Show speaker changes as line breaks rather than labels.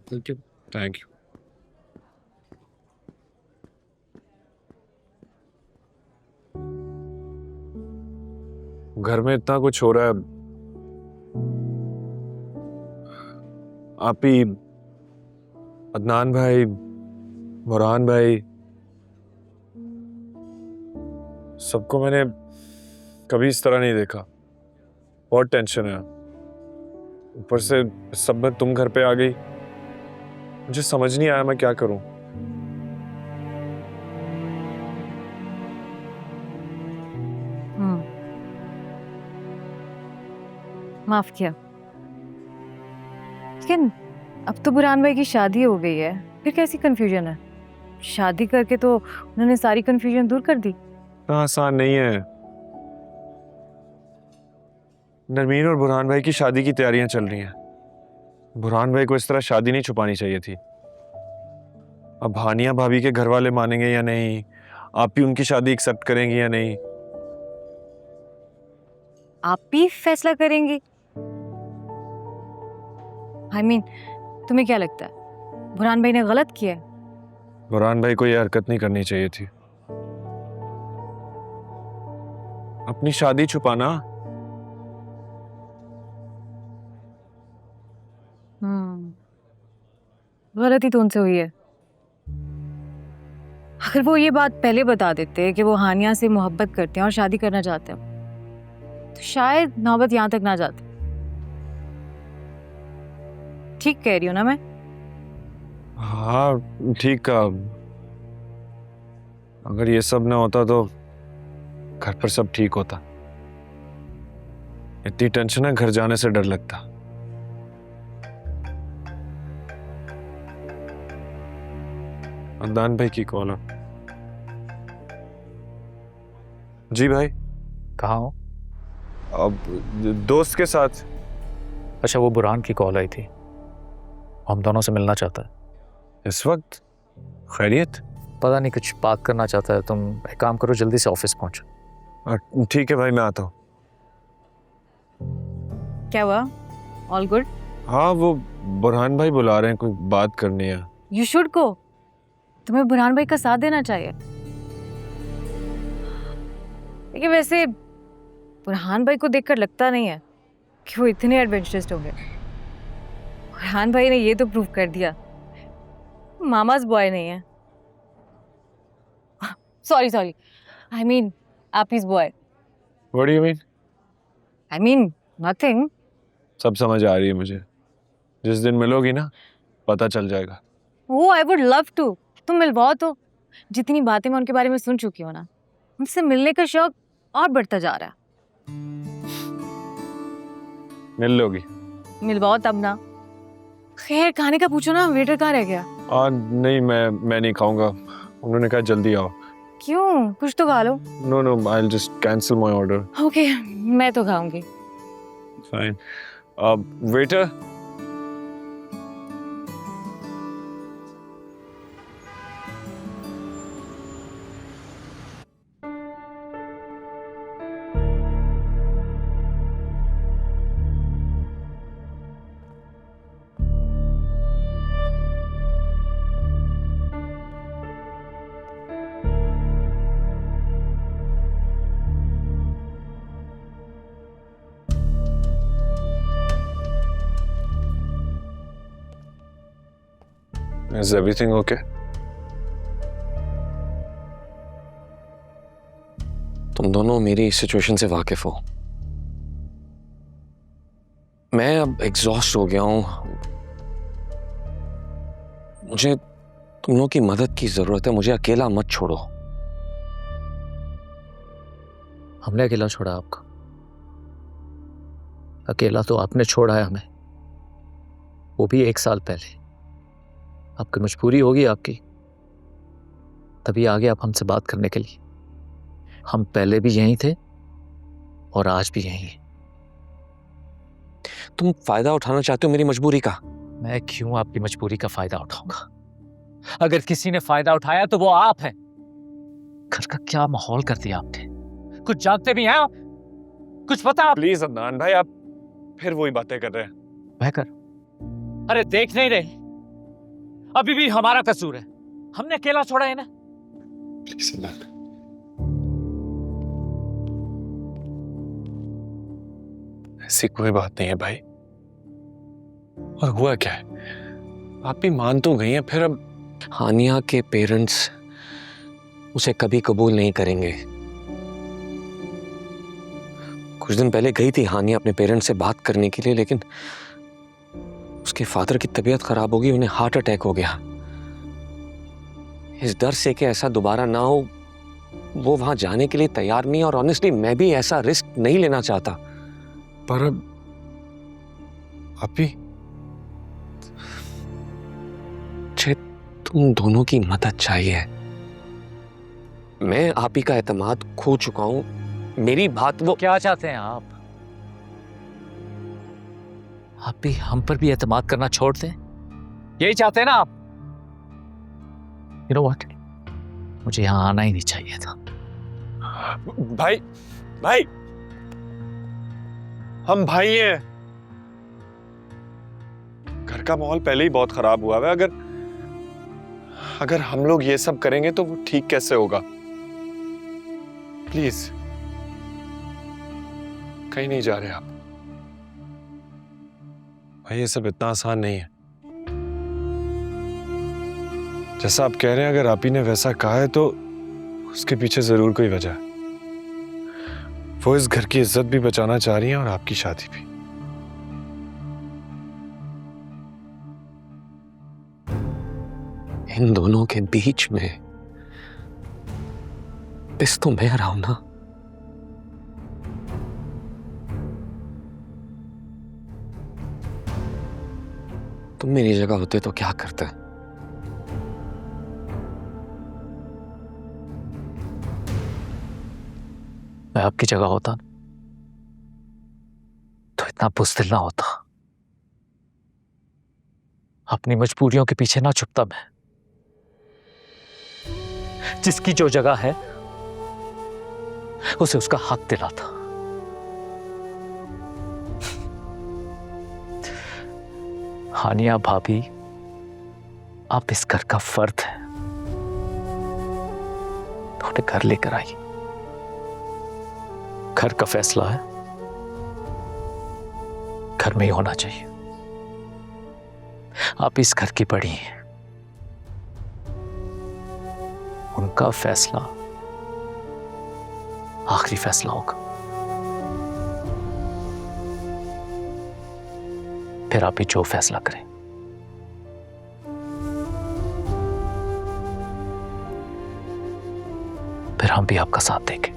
Thank you. Thank you. घर में इतना कुछ हो रहा है, आप ही, अदनान भाई, बुरहान भाई, सबको मैंने कभी इस तरह नहीं देखा। बहुत टेंशन है। ऊपर से सब में तुम घर पे आ गई, मुझे समझ नहीं आया मैं क्या करूं।
माफ किया, लेकिन अब तो बुरहान भाई की शादी हो गई है, फिर कैसी कंफ्यूजन है? शादी करके तो उन्होंने सारी कंफ्यूजन दूर कर दी।
इतना आसान नहीं है। नरमीन और बुरहान भाई की शादी की तैयारियां चल रही हैं। बुरहान भाई को इस तरह शादी नहीं छुपानी चाहिए थी। अब हानिया भाभी के घर वाले मानेंगे या नहीं, आप भी उनकी शादी एक्सेप्ट करेंगी या नहीं?
आप भी फैसला करेंगे? तुम्हें क्या लगता है, बुरहान भाई ने गलत किया है?
बुरहान भाई को यह हरकत नहीं करनी चाहिए थी। अपनी शादी छुपाना।
गलती तो उनसे हुई है। अगर वो ये बात पहले बता देते कि वो हानिया से मोहब्बत करते हैं और शादी करना चाहते हैं, तो शायद नौबत यहां तक ना जाती। ठीक कह रही हूँ ना मैं?
हाँ ठीक कहा। अगर ये सब ना होता तो घर पर सब ठीक होता। इतनी टेंशन है, घर जाने से डर लगता। अदनान भाई की कॉल है। जी भाई।
कहाँ हो?
अब दोस्त के साथ।
अच्छा, वो बुरहान की कॉल आई थी, हम दोनों से मिलना चाहता है।
इस वक्त? खैरियत?
पता नहीं, कुछ बात करना चाहता है। तुम एक काम करो, जल्दी से ऑफिस पहुंचो।
ठीक है भाई, मैं आता हूँ।
क्या हुआ? All good?
हाँ, वो बुरहान भाई बुला रहे हैं, कोई बात करनी है।
You should go. तुम्हें बुरहान भाई का साथ देना चाहिए। लेकिन वैसे बुरहान भाई को देखकर लगता नहीं है कि वो इतने एडवेंचरस होंगे। बुरहान भाई ने ये तो प्रूव कर दिया, मामाज बॉय नहीं है। सॉरी, आई मीन आपीज boy.
What do you mean?
I mean nothing.
सब समझ आ रही है मुझे। जिस दिन मिलोगी ना, पता चल जाएगा।
वो आई वुड लव टू। तुम मिलवाओ तो। जितनी बातें मैं उनके बारे में सुन चुकी हूँ ना, उनसे मिलने का शौक और बढ़ता जा रहा है।
मिल लोगी?
मिलवाओ तब ना। खैर, खाने का पूछो ना, वेटर कहाँ रह गया?
नहीं, मैं नहीं खाऊंगा। उन्होंने कहा जल्दी आओ।
क्यों? कुछ तो खा लो।
No, I'll just cancel my order.
Okay, मैं तो खाऊंगी।
Fine. Waiter. Is everything okay?
तुम दोनों मेरी सिचुएशन से वाकिफ हो। मैं अब एग्जॉस्ट हो गया हूं। मुझे तुम लोगों की मदद की जरूरत है। मुझे अकेला मत छोड़ो।
हमने अकेला छोड़ा आपको? अकेला तो आपने छोड़ा है हमें, वो भी 1 साल पहले। आपकी मजबूरी होगी आपकी, तभी आगे आप हमसे बात करने के लिए। हम पहले भी यहीं थे और आज भी यहीं हैं।
तुम फायदा उठाना चाहते हो मेरी मजबूरी का?
मैं क्यों आपकी मजबूरी का फायदा उठाऊंगा? अगर किसी ने फायदा उठाया तो वो आप हैं। घर का क्या माहौल कर दिया आपने। कुछ जानते भी हैं आप? कुछ पता आप?
प्लीज अदनान भाई, आप फिर वही बातें कर रहे हैं।
मैं कर? अरे देख नहीं रहे अभी भी हमारा कसूर है, हमने अकेला छोड़ा है ना।
प्लीज इमरान, ऐसी कोई बात नहीं है भाई। और हुआ क्या है, आप भी मान तो गई हैं, फिर अब
हानिया के पेरेंट्स उसे कभी कबूल नहीं करेंगे। कुछ दिन पहले गई थी हानिया अपने पेरेंट्स से बात करने के लिए, लेकिन उसके फादर की तबीयत खराब हो गई, उन्हें हार्ट अटैक हो गया। इस डर से कि ऐसा दोबारा ना हो, वो वहां जाने के लिए तैयार नहीं, और ऑनेस्टली मैं भी ऐसा रिस्क नहीं लेना चाहता।
पर अब आप भी
मुझे तुम दोनों की मदद चाहिए। मैं आप ही का एतमाद खो चुका हूं। मेरी बात वो
क्या चाहते हैं आप? आप भी हम पर भी एतमाद करना छोड़ दें, यही चाहते हैं ना आप? यू नो व्हाट, मुझे यहां आना ही नहीं चाहिए था।
भाई, भाई हम भाई हैं। घर का माहौल पहले ही बहुत खराब हुआ है, अगर हम लोग ये सब करेंगे तो वो ठीक कैसे होगा? प्लीज कहीं नहीं जा रहे आप भाई, ये सब इतना आसान नहीं है। जैसा आप कह रहे हैं, अगर आप ही ने वैसा कहा है तो उसके पीछे जरूर कोई वजह है। वो इस घर की इज्जत भी बचाना चाह रही हैं और आपकी शादी भी।
इन दोनों के बीच में पिस तो मैं रहा हूं ना। तुम मेरी जगह होते तो क्या करते?
मैं आपकी जगह होता तो इतना बुज़दिल ना होता, अपनी मजबूरियों के पीछे ना छुपता मैं। जिसकी जो जगह है उसे उसका हक दिलाता। हानिया भाभी, आप इस घर का फर्द है, थोड़े घर लेकर आइए। घर का फैसला है, घर में ही होना चाहिए। आप इस घर की बड़ी हैं, उनका फैसला आखिरी फैसला होगा। फिर आप ही जो फैसला करें। फिर हम भी आपका साथ देंगे।